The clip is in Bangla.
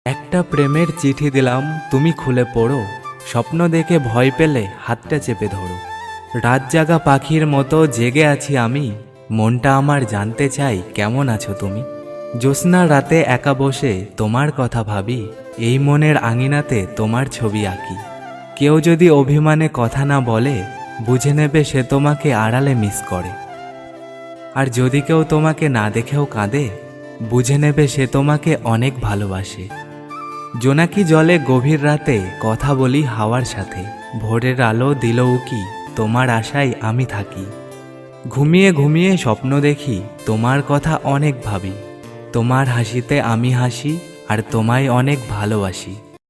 একটা প্রেমের চিঠি দিলাম, তুমি খুলে পড়ো। স্বপ্ন দেখে ভয় পেলে হাতটা চেপে ধরো। রাত জাগা পাখির মতো জেগে আছি আমি, মনটা আমার জানতে চাই কেমন আছো তুমি। জ্যোৎস্না রাতে একা বসে তোমার কথা ভাবি, এই মনের আঙিনাতে তোমার ছবি আঁকি। কেউ যদি অভিমানে কথা না বলে, বুঝে নেবে সে তোমাকে আড়ালে মিস করে। আর যদি কেউ তোমাকে না দেখেও কাঁদে, বুঝে নেবে সে তোমাকে অনেক ভালোবাসে। জোনাকি জলে গভীর রাতে কথা বলি হাওয়ার সাথে, ভোরের আলো দিল উকি, তোমার আশায় আমি থাকি। ঘুমিয়ে ঘুমিয়ে স্বপ্ন দেখি, তোমার কথা অনেক ভাবি। তোমার হাসিতে আমি হাসি, আর তোমায় অনেক ভালোবাসি।